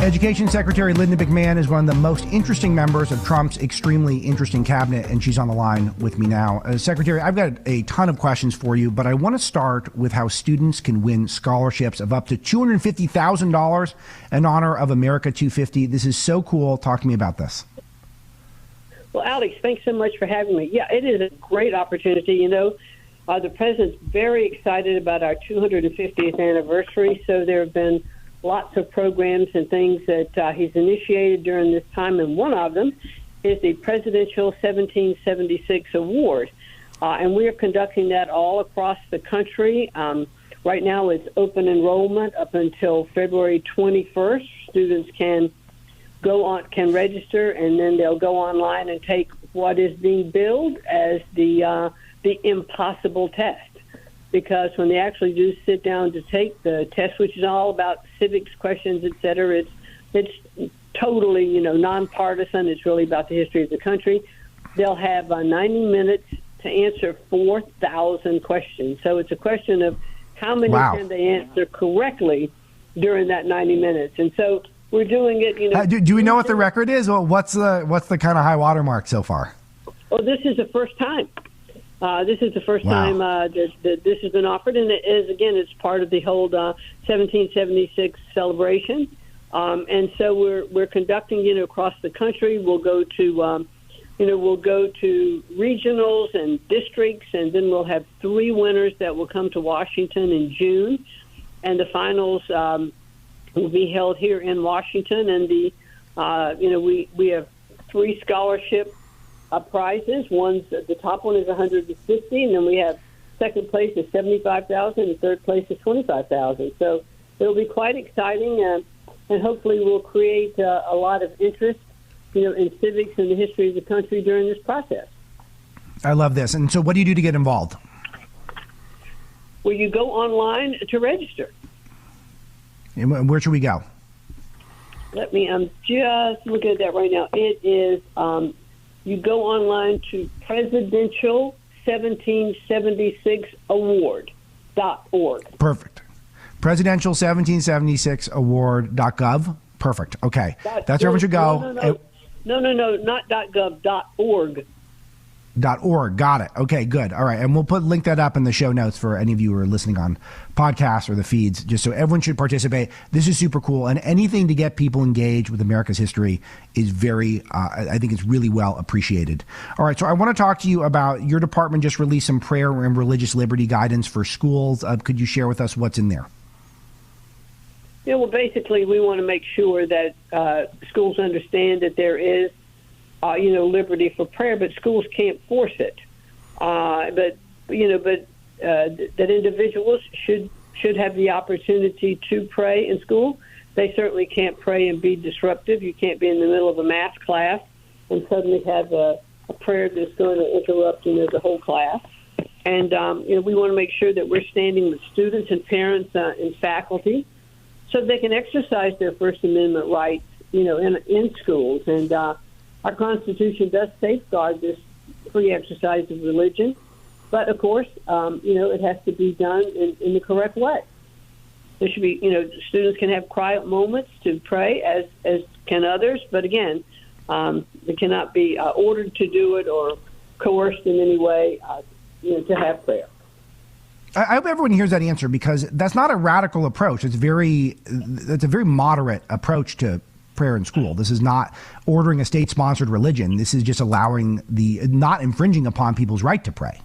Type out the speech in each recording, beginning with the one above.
Education Secretary Linda McMahon is one of the most interesting members of Trump's extremely interesting cabinet, and she's on the line with me now. Secretary, I've got a ton of questions for you, but I want to start with how students can win scholarships of up to $250,000 in honor of America 250. This is so cool. Talk to me about this. Well, Alex, thanks so much for having me. Yeah, it is a great opportunity. You know, the president's very excited about our 250th anniversary, so there have been lots of programs and things that he's initiated during this time, and one of them is the Presidential 1776 Award. And we are conducting that all across the country. Right now it's open enrollment up until February 21st. Students can register, and then they'll go online and take what is being billed as the impossible test. Because when they actually do sit down to take the test, which is all about civics questions, et cetera, it's totally, nonpartisan. It's really about the history of the country. They'll have 90 minutes to answer 4,000 questions. So it's a question of how many can they answer correctly during that 90 minutes. And so we're doing it, Do we know what the record is? Well, what's the kind of high water mark so far? Well, this is the first time. This is the first time that this has been offered, and it is, again, it's part of the whole 1776 celebration. And so we're conducting, across the country. We'll go to, regionals and districts, and then we'll have 3 winners that will come to Washington in June, and the finals will be held here in Washington. And we have 3 scholarship prizes. The top one is $150, and then we have second place is $75,000, and third place is $25,000. So it'll be quite exciting, and hopefully will create a lot of interest, in civics and the history of the country during this process. I love this. And so, what do you do to get involved? Well, you go online to register. And where should we go? I'm just looking at that right now. It is. You go online to Presidential 1776 Award.org. Perfect. Presidential 1776 Award.gov. Perfect. Okay. That's where everyone should go. No, not .gov, .org. .org. Got it. Okay, good. All right. And we'll link that up in the show notes for any of you who are listening on podcasts or the feeds, just so everyone should participate. This is super cool. And anything to get people engaged with America's history is very, I think it's really well appreciated. All right. So I want to talk to you about your department just released some prayer and religious liberty guidance for schools. Could you share with us what's in there? Yeah, well, basically, we want to make sure that schools understand that there is liberty for prayer, but schools can't force it. But that individuals should have the opportunity to pray in school. They certainly can't pray and be disruptive. You can't be in the middle of a math class and suddenly have a prayer that's going to interrupt, the whole class. And, we want to make sure that we're standing with students and parents and faculty so they can exercise their First Amendment rights, in schools. And our Constitution does safeguard this free exercise of religion, but of course, it has to be done in the correct way. There should be, students can have quiet moments to pray, as can others, but again, they cannot be ordered to do it or coerced in any way, to have prayer. I hope everyone hears that answer, because that's not a radical approach. That's a very moderate approach to prayer in school. This is not ordering a state-sponsored religion. This is just allowing not infringing upon people's right to pray.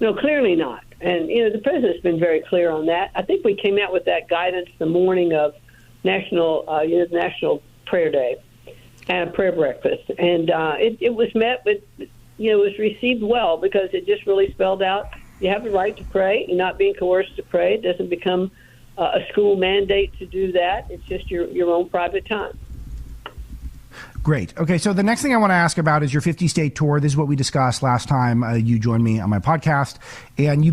No, clearly not. And, the president's been very clear on that. I think we came out with that guidance the morning of National Prayer Day and Prayer Breakfast. And it was met with, it was received well, because it just really spelled out you have the right to pray. You're not being coerced to pray. It doesn't become a school mandate to do that. It's just your own private time. Great. Okay, so the next thing I want to ask about is your 50-state tour. This is what we discussed last time you joined me on my podcast, and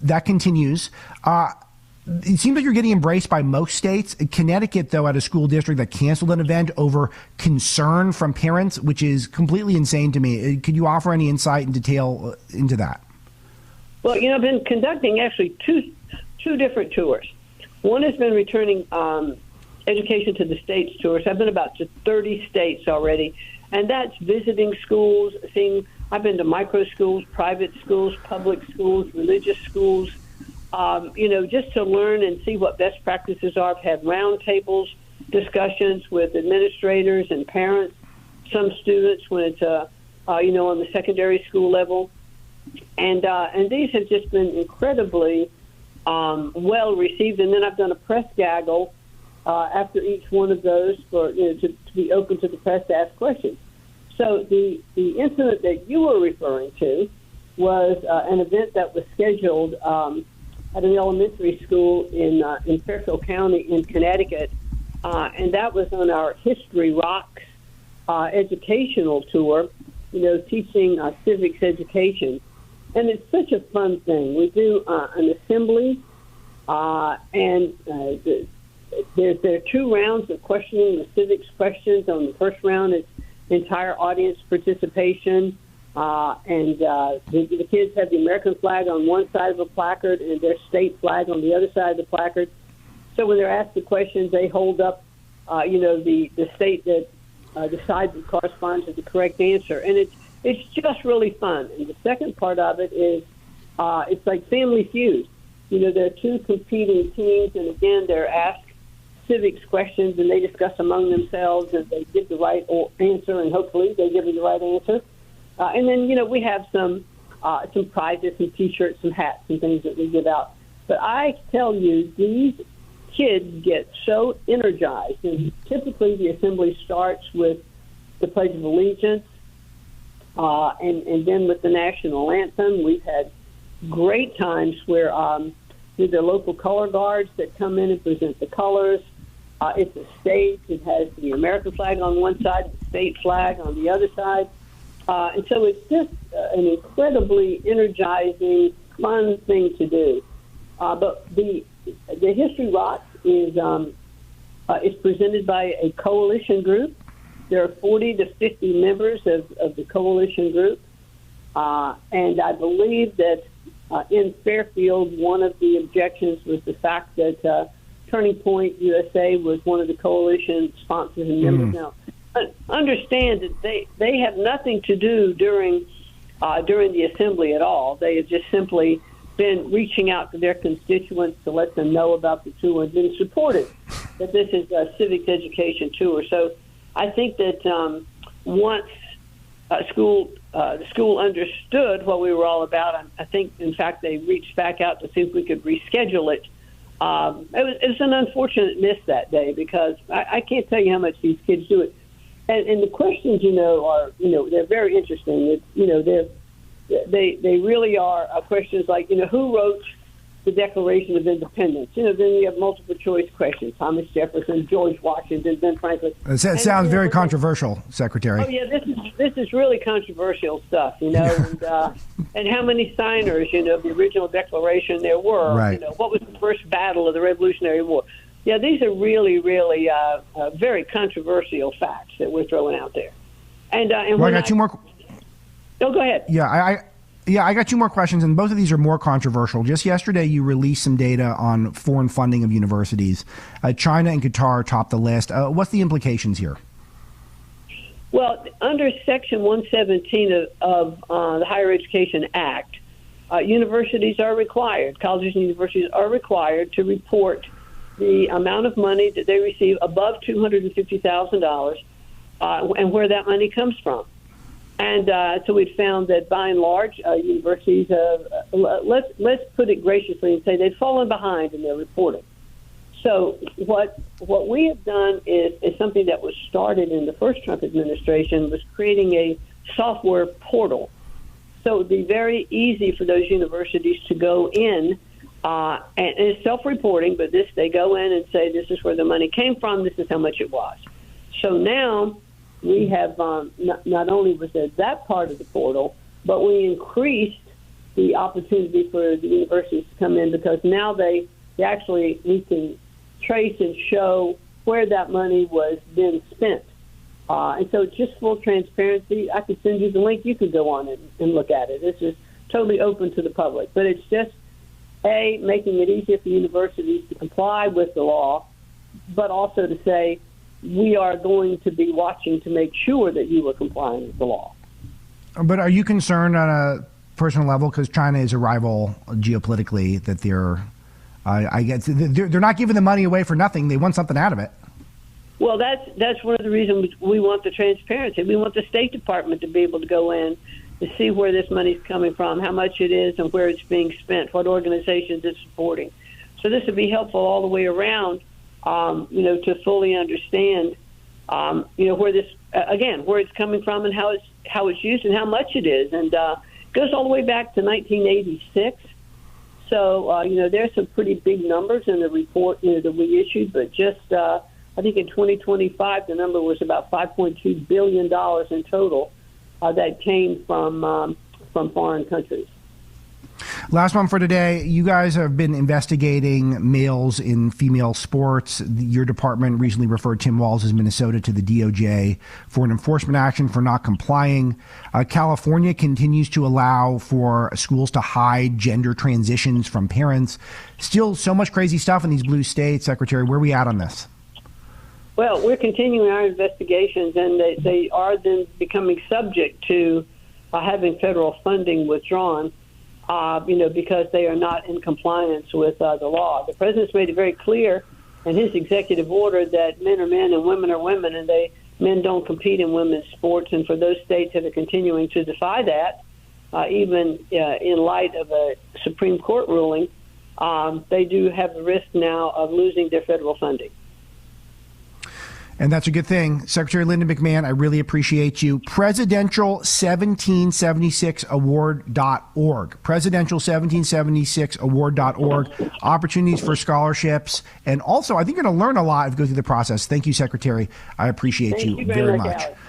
that continues. It seems like you're getting embraced by most states. Connecticut, though, had a school district that canceled an event over concern from parents, which is completely insane to me. Could you offer any insight and detail into that? Well, I've been conducting actually two different tours. One has been returning Education to the States tour. So I've been about to 30 states already, and that's visiting schools, I've been to micro schools, private schools, public schools, religious schools, just to learn and see what best practices are. I've had roundtables, discussions with administrators and parents, some students when it's, on the secondary school level. And these have just been incredibly well received. And then I've done a press gaggle after each one of those to be open to the press to ask questions. So the incident that you were referring to was an event that was scheduled at an elementary school in Fairfield County in Connecticut, and that was on our History Rocks educational tour, teaching civics education. And it's such a fun thing. We do an assembly, and there are 2 rounds of questioning the civics questions. On the first round, it's entire audience participation, and the kids have the American flag on one side of a placard and their state flag on the other side of the placard. So when they're asked the questions, they hold up, the state that the side that corresponds to the correct answer, and it's just really fun. And the second part of it is it's like Family Feud. There are 2 competing teams, and again, they're asked civics questions, and they discuss among themselves, and they give the right answer, and hopefully they give you the right answer. And then, we have some prizes, some T-shirts, some hats, and things that we give out. But I tell you, these kids get so energized, and typically the assembly starts with the Pledge of Allegiance, and then with the national anthem. We've had great times where there's the local color guards that come in and present the colors. It's a stage. It has the American flag on one side, the state flag on the other side. And so it's just an incredibly energizing, fun thing to do. But the History Rocks is presented by a coalition group. There are 40 to 50 members of the coalition group. And I believe that in Fairfield, one of the objections was the fact that Turning Point USA was one of the coalition sponsors and members. Now, understand that they have nothing to do during the assembly at all. They have just simply been reaching out to their constituents to let them know about the tour and been supported that this is a civics education tour. So I think that once the school understood what we were all about, I think, in fact, they reached back out to see if we could reschedule it. It was an unfortunate miss that day because I can't tell you how much these kids do it. And the questions, are, they're very interesting. They really are questions like, who wrote the Declaration of Independence? Then you have multiple choice questions: Thomas Jefferson, George Washington, Ben Franklin. It sounds very controversial, Secretary. Oh yeah, this is really controversial stuff, and how many signers, of the original Declaration there were. Right. What was the first battle of the Revolutionary War? Yeah, these are really, really very controversial facts that we're throwing out there. And I got 2 more. Oh, go ahead. Yeah, I got 2 more questions, and both of these are more controversial. Just yesterday, you released some data on foreign funding of universities. China and Qatar topped the list. What's the implications here? Well, under Section 117 of the Higher Education Act, universities are required, colleges and universities are required to report the amount of money that they receive above $250,000 and where that money comes from. And so we found that by and large, universities, let's put it graciously and say they've fallen behind in their reporting. So what we have done is something that was started in the first Trump administration, was creating a software portal. So it would be very easy for those universities to go in, and it's self-reporting, but they go in and say, this is where the money came from, this is how much it was. So now we have not only was there that part of the portal, but we increased the opportunity for the universities to come in, because now we can trace and show where that money was then spent. And so it's just full transparency. I could send you the link. You could go on and look at it. It's just totally open to the public. But it's just, making it easier for universities to comply with the law, but also to say we are going to be watching to make sure that you are complying with the law. But are you concerned on a personal level, because China is a rival geopolitically, that I guess they're not giving the money away for nothing. They want something out of it. Well, that's one of the reasons we want the transparency. We want the State Department to be able to go in to see where this money's coming from, how much it is, and where it's being spent, what organizations it's supporting. So this would be helpful all the way around, to fully understand, where this where it's coming from and how it's used and how much it is, and it goes all the way back to 1986. So there's some pretty big numbers in the report that we issued, but just I think in 2025 the number was about $5.2 billion in total that came from foreign countries. Last one for today. You guys have been investigating males in female sports. Your department recently referred Tim Walz' Minnesota to the DOJ for an enforcement action for not complying. California continues to allow for schools to hide gender transitions from parents. Still so much crazy stuff in these blue states. Secretary, where are we at on this? Well, we're continuing our investigations, and they are then becoming subject to having federal funding withdrawn. Because they are not in compliance with the law. The president's made it very clear in his executive order that men are men and women are women, and men don't compete in women's sports. And for those states that are continuing to defy that, even in light of a Supreme Court ruling, they do have the risk now of losing their federal funding. And that's a good thing. Secretary Linda McMahon, I really appreciate you. Presidential1776award.org. Presidential1776award.org. Opportunities for scholarships. And also, I think you're going to learn a lot if you go through the process. Thank you, Secretary. I appreciate you very much. Alex.